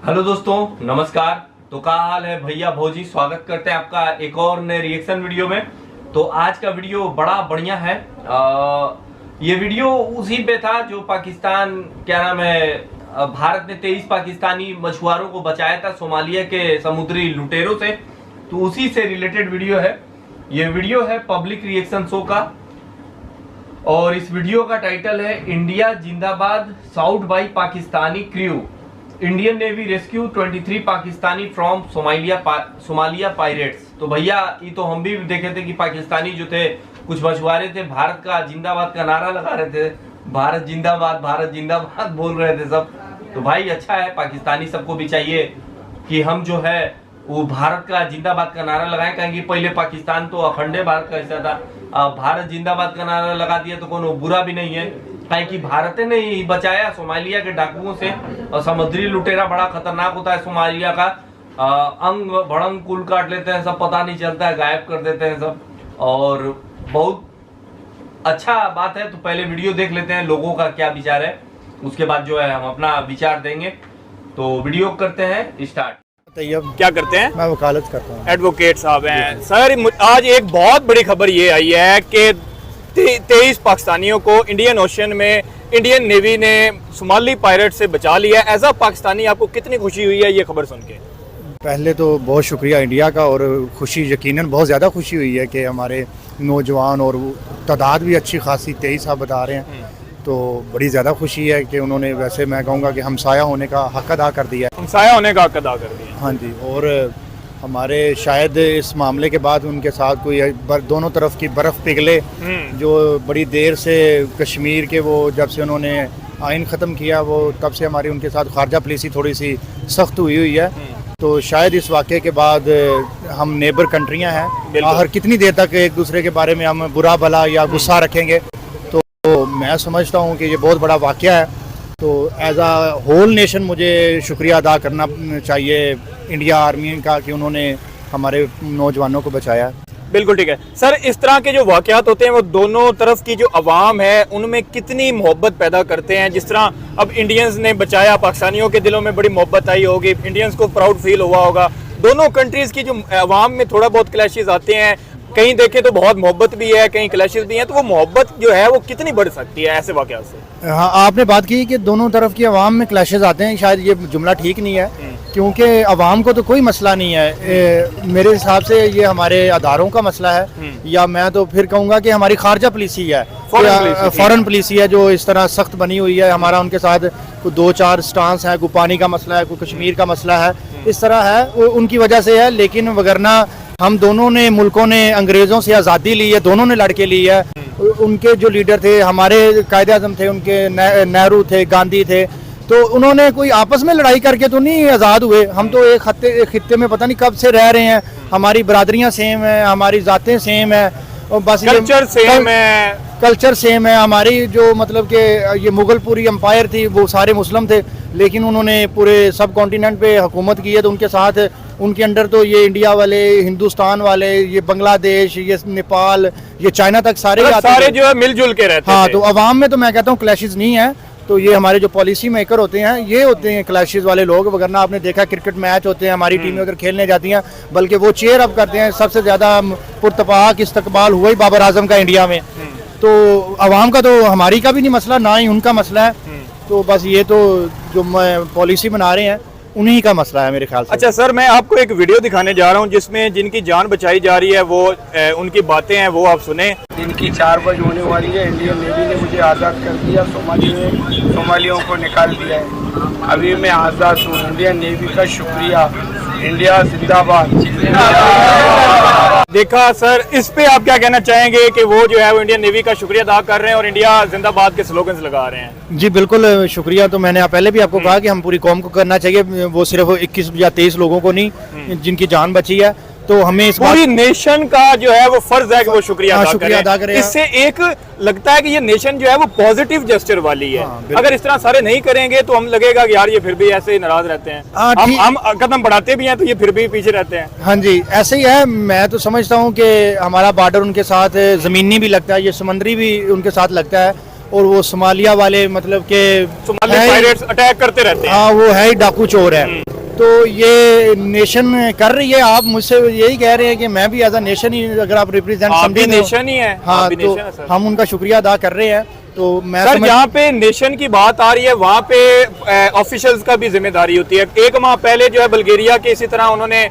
Hello दोस्तों, नमस्कार। तो क्या हाल है भैया भौजी, स्वागत करते हैं आपका एक और नए रिएक्शन वीडियो में। तो आज का वीडियो बड़ा बढ़िया है। ये वीडियो उसी पे था जो पाकिस्तान, क्या नाम है, भारत ने 23 पाकिस्तानी मछुआरों को बचाया था सोमालिया के समुद्री लुटेरों से। तो उसी से रिलेटेड वीडियो है। ये वीडियो है पब्लिक रिएक्शन शो का और इस वीडियो का टाइटल है इंडिया जिंदाबाद shout by Pakistani crew, Indian navy rescue 23 Pakistani from Somalia pirates. तो भैया ये तो हम भी देखे थे कि पाकिस्तानी जो थे कुछ मछुआरे थे, भारत का जिंदाबाद का नारा लगा रहे थे, भारत जिंदाबाद बोल रहे थे सब। तो भाई अच्छा है, पाकिस्तानी सबको भी चाहिए कि हम जो है वो भारत का जिंदाबाद का नारा लगाएं, कहेंगे पहले पाकिस्तान तो अखंडे भारत का हिस्सा था, भारत जिंदाबाद का नारा लगा दिया तो कोनो बुरा भी नहीं है, कि भारत ने ही बचाया सोमालिया के डाकुओं से। और समुद्री लुटेरा बड़ा खतरनाक होता है सोमालिया का, अंग भड़ंग कुल काट लेते हैं सब, पता नहीं चलता है, गायब कर देते हैं सब। और बहुत अच्छा बात है। तो पहले वीडियो देख लेते हैं लोगों का क्या विचार है, उसके बाद जो है हम अपना विचार देंगे। तो वीडियो करते हैं स्टार्ट। क्या करते हैं? मैं वकालत करता हूँ। एडवोकेट साहब हैं सर। आज एक बहुत बड़ी खबर ये आई है कि 23 पाकिस्तानियों को इंडियन ओशन में इंडियन नेवी ने सोमाली पायरेट से बचा लिया। एज अ पाकिस्तानी आपको कितनी खुशी हुई है ये खबर सुन के? पहले तो बहुत शुक्रिया इंडिया का, और खुशी यकीनन बहुत ज़्यादा खुशी हुई है कि हमारे नौजवान और तादाद भी अच्छी खासी 23 आप बता रहे हैं, तो बड़ी ज़्यादा खुशी है कि उन्होंने, वैसे मैं कहूँगा कि हमसाया होने का हक अदा कर दिया है। हमसाया होने का हक अदा कर दिया, हाँ जी। और हमारे शायद इस मामले के बाद उनके साथ कोई दोनों तरफ की बर्फ़ पिघले, जो बड़ी देर से कश्मीर के, वो जब से उन्होंने आइन ख़त्म किया वो तब से हमारी उनके साथ खारजा पॉलिसी थोड़ी सी सख्त हुई है। तो शायद इस वाक़े के बाद हम नेबर कंट्रियां हैं, आखिर कितनी देर तक एक दूसरे के बारे में हम बुरा भला या गुस्सा रखेंगे। तो मैं समझता हूं कि ये बहुत बड़ा वाक़या है। तो एज आ होल नेशन मुझे शुक्रिया अदा करना चाहिए इंडिया आर्मी का कि उन्होंने हमारे नौजवानों को बचाया। बिल्कुल ठीक है सर। इस तरह के जो वाक़यात होते हैं वो दोनों तरफ की जो अवाम है उनमें कितनी मोहब्बत पैदा करते हैं। जिस तरह अब इंडियंस ने बचाया, पाकिस्तानियों के दिलों में बड़ी मोहब्बत आई होगी, इंडियंस को प्राउड फील हुआ होगा। दोनों कंट्रीज़ की जो अवाम में थोड़ा बहुत क्लैशेस आते हैं, कहीं देखें तो बहुत मोहब्बत भी है, कहीं क्लैशेस भी हैं, तो वो मोहब्बत जो है वो कितनी बढ़ सकती है ऐसे वाक़यात से? हाँ, आपने बात की कि दोनों तरफ की अवाम में क्लैशेस आते हैं, शायद ये जुमला ठीक नहीं है, क्योंकि अवाम को तो कोई मसला नहीं है। मेरे हिसाब से ये हमारे अदारों का मसला है, या मैं तो फिर कहूँगा कि हमारी खारजा पॉलिसी है, फॉरेन पॉलिसी है जो इस तरह सख्त बनी हुई है। हमारा उनके साथ कोई 2-4 स्टांस है, कोई पानी का मसला है, कोई कश्मीर का मसला है, इस तरह है, वो उनकी वजह से है। लेकिन वगरना हम दोनों ने, मुल्कों ने अंग्रेज़ों से आज़ादी ली है, दोनों ने लड़के ली है। उनके जो लीडर थे, हमारे कायदे आज़म थे, उनके नेहरू थे, गांधी थे, तो उन्होंने कोई आपस में लड़ाई करके तो नहीं आज़ाद हुए। हम तो एक खित्ते में पता नहीं कब से रह रहे हैं, हमारी बरादरियाँ सेम हैं, हमारी ज़ातें सेम हैं, और बस कल्चर सेम है, कल्चर सेम है हमारी। जो मतलब कि ये मुगलपुरी एम्पायर थी वो सारे मुस्लिम थे, लेकिन उन्होंने पूरे सब कॉन्टिनेंट पे हुकूमत की है, तो उनके साथ, उनके अंडर तो ये इंडिया वाले, हिंदुस्तान वाले, ये बांग्लादेश, ये नेपाल, ये चाइना तक सारे जो है मिलजुल के रहते हैं। हाँ, तो अवाम में तो मैं कहता हूँ क्लैशेस नहीं है। तो ये हमारे जो पॉलिसी मेकर होते हैं ये होते हैं क्लैशेस वाले लोग, वगरना आपने देखा क्रिकेट मैच होते हैं, हमारी टीमें उधर खेलने जाती हैं, बल्कि वो चेयर अप करते हैं। सबसे ज़्यादा पुरतपाक इस्तकबाल हुआ ही बाबर आजम का इंडिया में। तो अवाम का तो हमारी का भी नहीं मसला, ना ही उनका मसला है। तो बस ये तो जो पॉलिसी बना रहे हैं उन्हीं का मसला है मेरे ख्याल से। अच्छा सर, मैं आपको एक वीडियो दिखाने जा रहा हूँ जिसमें जिनकी जान बचाई जा रही है वो उनकी बातें हैं, वो आप सुने। दिन की 4 बजे होने वाली है। इंडियन नेवी ने मुझे आज़ाद कर दिया, सोमालियों को निकाल दिया है। अभी मैं आज़ाद हूँ। इंडियन नेवी का शुक्रिया। इंडिया जिंदाबाद। देखा सर, इस पे आप क्या कहना चाहेंगे कि वो जो है वो इंडियन नेवी का शुक्रिया अदा कर रहे हैं और इंडिया जिंदाबाद के स्लोगन्स लगा रहे हैं? जी बिल्कुल, शुक्रिया तो मैंने पहले भी आपको कहा कि हम पूरी कौम को करना चाहिए, वो सिर्फ 21 या 23 लोगों को नहीं जिनकी जान बची है। तो हमें इस पूरी नेशन का जो है वो फर्ज है कि वो शुक्रिया अदा करें। इससे एक लगता है कि ये नेशन जो है वो पॉजिटिव जेस्चर वाली है। अगर इस तरह सारे नहीं करेंगे तो हम लगेगा कि यार ये फिर भी ऐसे ही नाराज रहते हैं। हम कदम बढ़ाते भी हैं तो ये फिर भी पीछे रहते हैं। हाँ जी, ऐसे ही है। मैं तो समझता हूँ कि हमारा बॉर्डर उनके साथ जमीनी भी लगता है, ये समुद्री भी उनके साथ लगता है, और वो सोमालिया वाले मतलब के सोमाली पायरेट्स अटैक करते रहते हैं। हाँ, वो है ही डाकू चोर है। तो ये नेशन कर रही है। आप मुझसे यही कह रहे हैं कि मैं भी एज अ नेशन ही, अगर आप रिप्रेजेंट आप भी समझें नेशन ही है। हाँ, आप भी तो नेशन है, सर। हम उनका शुक्रिया अदा कर रहे हैं। तो मैं सर जहाँ पे नेशन की बात आ रही है वहाँ पे ऑफिशियल्स का भी जिम्मेदारी होती है। 1 माह पहले जो है बल्गेरिया के इसी तरह उन्होंने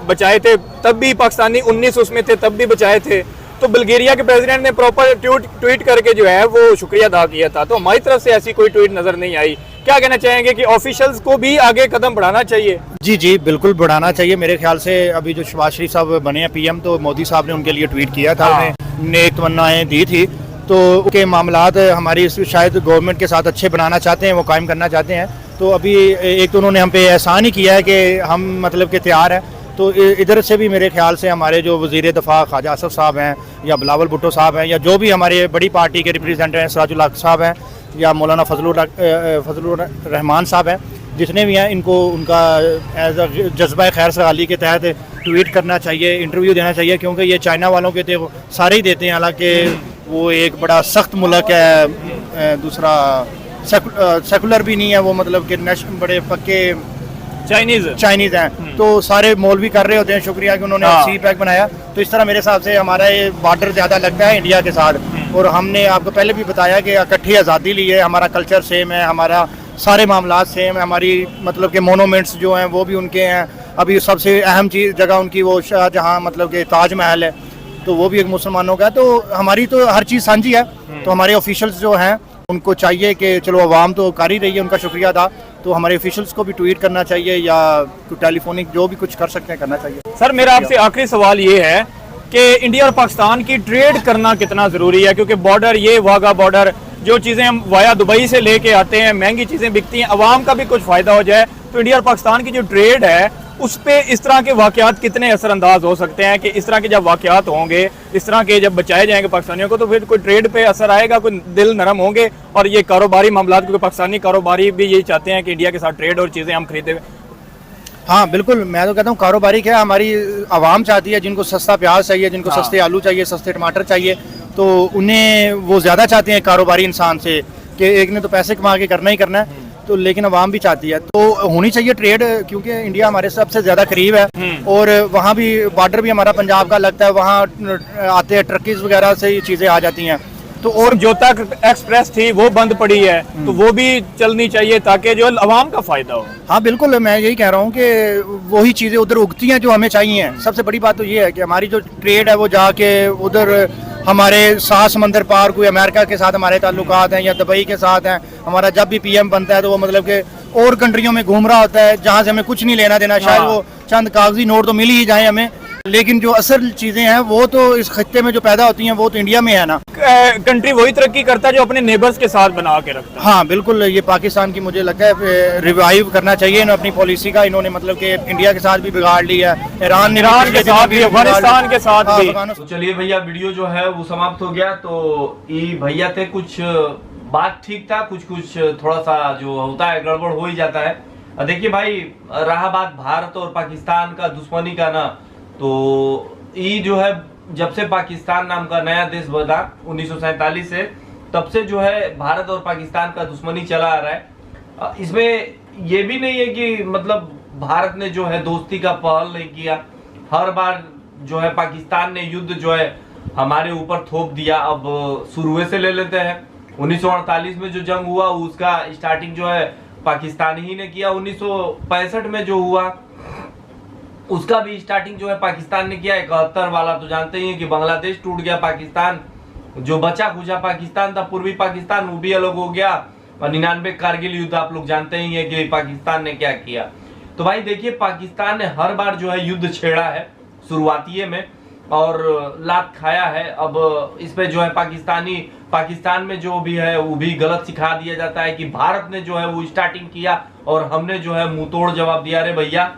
बचाए थे, तब भी पाकिस्तानी 19 उसमें थे, तब भी बचाए थे। तो बल्गेरिया के प्रेसिडेंट ने प्रॉपर ट्वीट करके जो है वो शुक्रिया अदा किया था। तो हमारी तरफ से ऐसी कोई ट्वीट नजर नहीं आई। क्या कहना चाहेंगे कि ऑफिशियल्स को भी आगे कदम बढ़ाना चाहिए? जी जी बिल्कुल बढ़ाना चाहिए। मेरे ख्याल से अभी जो शहबाज शरीफ साहब बने हैं पीएम, तो मोदी साहब ने उनके लिए ट्वीट किया था, उन्हें नेक तमन्नाएं दी थी। तो उनके मामलात हमारी शायद गवर्नमेंट के साथ अच्छे बनाना चाहते हैं, वो कायम करना चाहते हैं। तो अभी एक तो उन्होंने हम पे एहसान ही किया है कि हम मतलब के तैयार हैं। तो इधर से भी मेरे ख्याल से हमारे जो वज़ीर दफ़ा ख्वाजा आसफ़ साहब हैं, या बिलावल भुट्टो साहब हैं, या जो भी हमारे बड़ी पार्टी के रिप्रेजेंटेटिव हैं, सिराजुल हक साहब हैं, या मौलाना फजलुर रहमान साहब हैं, जितने भी हैं, इनको उनका एज अ जज्बा खैर सगाली के तहत ट्वीट करना चाहिए, इंटरव्यू देना चाहिए। क्योंकि ये चाइना वालों के तो सारे ही देते हैं, हालांकि वो एक बड़ा सख्त मुल्क है। दूसरा सेकुलर भी नहीं है वो, मतलब कि बड़े पक्के चाइनीज हैं। तो सारे मौलवी कर रहे होते हैं शुक्रिया कि उन्होंने सी पैक बनाया। तो इस तरह मेरे हिसाब से हमारा ये बॉर्डर ज़्यादा लगता है इंडिया के साथ। और हमने आपको पहले भी बताया कि इकट्ठी आज़ादी ली है, हमारा कल्चर सेम है, हमारा सारे मामला सेम है, हमारी मतलब के मोनूमेंट्स जो हैं वो भी उनके हैं। अभी सबसे अहम चीज़ जगह उनकी वो शाहजहाँ मतलब कि ताजमहल है, तो वो भी एक मुसलमानों का है। तो हमारी तो हर चीज़ साझी है। तो हमारे ऑफिशियल्स जो हैं उनको चाहिए कि चलो अवाम तो कर ही रही है, उनका शुक्रिया अदा, तो हमारे ऑफिशियल्स को भी ट्वीट करना चाहिए या टेलीफोनिक जो भी कुछ कर सकते हैं करना चाहिए। सर मेरा आपसे आखिरी सवाल ये है कि इंडिया और पाकिस्तान की ट्रेड करना कितना ज़रूरी है? क्योंकि बॉर्डर, ये वाघा बॉर्डर, जो चीज़ें हम वाया दुबई से लेके आते हैं, महंगी चीज़ें बिकती हैं, अवाम का भी कुछ फ़ायदा हो जाए। तो इंडिया और पाकिस्तान की जो ट्रेड है उस पे इस तरह के वाकयात कितने असरअंदाज हो सकते हैं कि इस तरह के जब वाकयात होंगे, इस तरह के जब बचाए जाएंगे पाकिस्तानियों को, तो फिर कोई ट्रेड पे असर आएगा, कोई दिल नरम होंगे? और ये कारोबारी मामला, क्योंकि पाकिस्तानी कारोबारी भी यही चाहते हैं कि इंडिया के साथ ट्रेड और चीज़ें हम खरीदे। हाँ बिल्कुल, मैं तो कहता हूँ कारोबारी क्या, हमारी आवाम चाहती है, जिनको सस्ता प्याज चाहिए, जिनको सस्ते आलू चाहिए, सस्ते टमाटर चाहिए, तो उन्हें वो ज़्यादा चाहते हैं कारोबारी इंसान से कि एक ने तो पैसे कमा के करना ही करना है। तो लेकिन आवाम भी चाहती है, तो होनी चाहिए ट्रेड, क्योंकि इंडिया हमारे सबसे ज़्यादा करीब है। और वहाँ भी बॉर्डर भी हमारा पंजाब का लगता है, वहाँ आते हैं ट्रकीज वगैरह से ये चीज़ें आ जाती हैं। तो और जोता एक्सप्रेस थी वो बंद पड़ी है, तो वो भी चलनी चाहिए ताकि जो अवाम का फायदा हो। हाँ बिल्कुल, मैं यही कह रहा हूँ कि वही चीज़ें उधर उगती हैं जो हमें चाहिए। सबसे बड़ी बात तो ये है कि हमारी जो ट्रेड है वो जाके उधर हमारे 7 समंदर पार, कोई अमेरिका के साथ हमारे ताल्लुकात हैं या दुबई के साथ हैं। हमारा जब भी पीएम बनता है तो वो मतलब कि और कंट्रियों में घूम रहा होता है जहाँ से हमें कुछ नहीं लेना देना। शायद वो चंद कागजी नोट तो मिल ही जाए हमें, लेकिन जो असल चीज़ें हैं वो तो इस खत्ते में जो पैदा होती हैं वो तो इंडिया में है ना। कंट्री वही तरक्की करता है जो अपने नेबर्स के साथ बना के रखता है। हाँ बिल्कुल, ये पाकिस्तान की मुझे लगता है रिवाइव करना चाहिए इन्होंने अपनी पॉलिसी का। इन्होंने मतलब कि इंडिया के साथ भी बिगाड़ लिया है, ईरान के साथ भी, अफगानिस्तान के साथ भी। तो चलिए भैया, वीडियो जो है वो समाप्त हो गया। तो ये भैया थे, कुछ बात ठीक था, कुछ थोड़ा सा जो होता है गड़बड़ हो ही जाता है। देखिए भाई, रहा बात भारत और पाकिस्तान का दुश्मनी का ना, तो ये जो है जब से पाकिस्तान नाम का नया देश बना 1947 से, तब से जो है भारत और पाकिस्तान का दुश्मनी चला आ रहा है। इसमें ये भी नहीं है कि मतलब भारत ने जो है दोस्ती का पहल नहीं किया। हर बार जो है पाकिस्तान ने युद्ध जो है हमारे ऊपर थोप दिया। अब शुरू से ले लेते हैं, 1948 में जो जंग हुआ उसका स्टार्टिंग जो है पाकिस्तान ही ने किया। 1965 में जो हुआ उसका भी स्टार्टिंग जो है पाकिस्तान ने किया। 71 वाला तो जानते ही हैं कि बांग्लादेश टूट गया, पाकिस्तान जो बचा खुचा पाकिस्तान था, पूर्वी पाकिस्तान, वो भी अलग हो गया। और 99 कारगिल युद्ध आप लोग जानते ही हैं कि पाकिस्तान ने क्या किया। तो भाई देखिए, पाकिस्तान ने हर बार जो है युद्ध छेड़ा है शुरुआती में और लात खाया है। अब इस पे जो है पाकिस्तान में जो भी है वो भी गलत सिखा दिया जाता है कि भारत ने जो है वो स्टार्टिंग किया और हमने जो है मुंह तोड़ जवाब दिया। अरे भैया,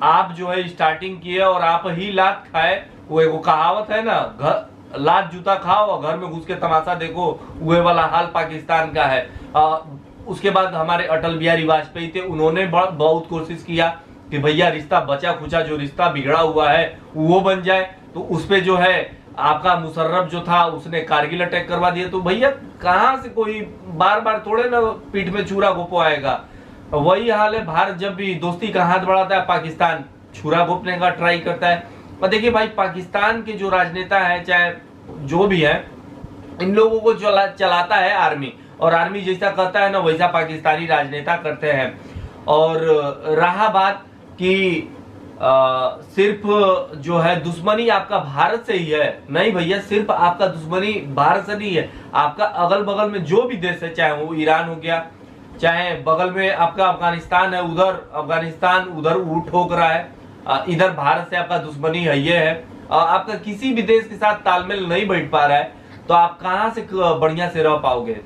आप जो है स्टार्टिंग किए और आप ही लात खाए। वो एक कहावत है ना, घर लात जूता खाओ और घर में घुस के तमाशा देखो, वो वाला हाल पाकिस्तान का है। उसके बाद हमारे अटल बिहारी वाजपेयी थे, उन्होंने बहुत कोशिश किया कि भैया रिश्ता बचा खुचा जो रिश्ता बिगड़ा हुआ है वो बन जाए। तो उस पे जो है आपका मुशर्रफ जो था उसने कारगिल अटैक करवा दिया। तो भैया कहाँ से कोई बार बार थोड़े ना पीठ में चूरा घोपो आएगा। वही हाल है, भारत जब भी दोस्ती का हाथ बढ़ाता है पाकिस्तान छुरा घोंपने का ट्राई करता है। और देखिए भाई, पाकिस्तान के जो राजनेता है चाहे जो भी है, इन लोगों को चलाता है आर्मी, और आर्मी जैसा कहता है ना वैसा पाकिस्तानी राजनेता करते हैं। और रहा बात कि सिर्फ जो है दुश्मनी आपका भारत से ही है, नहीं भैया, सिर्फ आपका दुश्मनी भारत से नहीं है, आपका अगल बगल में जो भी देश है, चाहे वो ईरान हो गया, चाहे बगल में आपका अफगानिस्तान है, उधर अफगानिस्तान उधर उठ ठोक रहा है, इधर भारत से आपका दुश्मनी है, ये है। आपका किसी भी देश के साथ तालमेल नहीं बैठ पा रहा है, तो आप कहां से बढ़िया से रह पाओगे।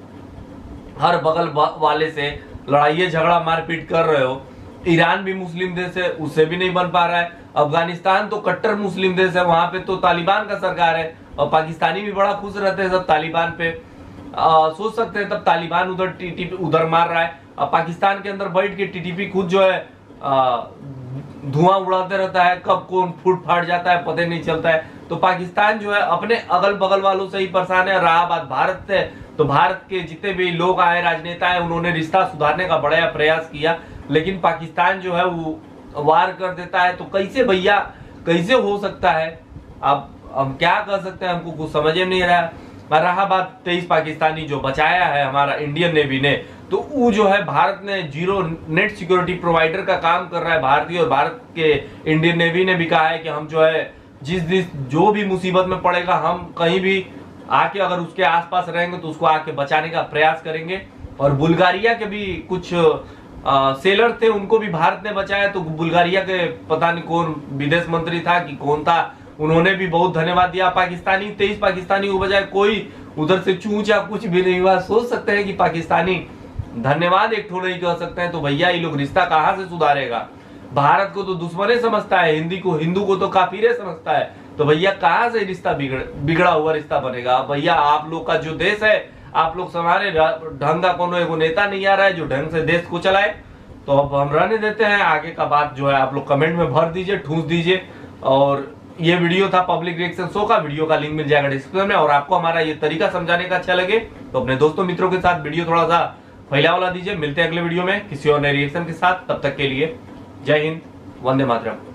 हर बगल वाले से लड़ाई झगड़ा मारपीट कर रहे हो। ईरान भी मुस्लिम देश है, उससे भी नहीं बन पा रहा है। अफगानिस्तान तो कट्टर मुस्लिम देश है, वहां पे तो तालिबान का सरकार है, और पाकिस्तानी भी बड़ा खुश रहते हैं सब तालिबान पे। सोच सकते हैं तब तालिबान उधर टीटीपी उधर मार रहा है, पाकिस्तान के अंदर बैठ के टीटीपी खुद जो है धुआं उड़ाते रहता है, कब कौन फूट फाट जाता है पता नहीं चलता है। तो पाकिस्तान जो है अपने अगल बगल वालों से ही परेशान है। रहा बात भारत से, तो भारत के जितने भी लोग आए, राजनेता है, उन्होंने रिश्ता सुधारने का बड़ा प्रयास किया, लेकिन पाकिस्तान जो है वो वार कर देता है। तो कैसे भैया, कैसे हो सकता है? अब हम क्या कर सकते हैं, हमको कुछ समझ में नहीं रहा। रहा बात 23 पाकिस्तानी जो बचाया है हमारा इंडियन नेवी ने, तो वो जो है भारत ने जीरो नेट सिक्योरिटी प्रोवाइडर का काम कर रहा है भारतीय, और भारत के इंडियन नेवी ने भी कहा है कि हम जो है जो भी मुसीबत में पड़ेगा, हम कहीं भी आके अगर उसके आसपास रहेंगे तो उसको आके बचाने का प्रयास करेंगे। और बुल्गारिया के भी कुछ सेलर थे, उनको भी भारत ने बचाया। तो बुल्गारिया के पता नहीं कौन विदेश मंत्री था कि कौन था, उन्होंने भी बहुत धन्यवाद दिया पाकिस्तानी। 23 पाकिस्तानी को बजाय कोई उधर से चूचा कुछ भी नहीं हुआ। सोच सकते हैं कि पाकिस्तानी धन्यवाद एक ठो नहीं कर सकते हैं, तो भैया ये लोग रिश्ता कहां से सुधारेगा? भारत को तो दुश्मने समझता है, हिंदू को तो काफिरे समझता है, तो भैया कहां से रिश्ता बिगड़ा हुआ रिश्ता बनेगा? भैया आप लोग का जो देश है, आप लोग संभाले, ढंग का कोनो एगो नेता नहीं आ रहा है जो ढंग से देश को चलाए। तो अब हम रहने देते हैं, आगे का बात जो है आप लोग कमेंट में भर दीजिए, ठूस दीजिए। और ये वीडियो था पब्लिक रिएक्शन शो का, वीडियो का लिंक मिल जाएगा डिस्क्रिप्शन में। और आपको हमारा ये तरीका समझाने का अच्छा लगे तो अपने दोस्तों मित्रों के साथ वीडियो थोड़ा सा फैलावला दीजिए। मिलते हैं अगले वीडियो में किसी और नए रिएक्शन के साथ, तब तक के लिए जय हिंद, वंदे मातरम।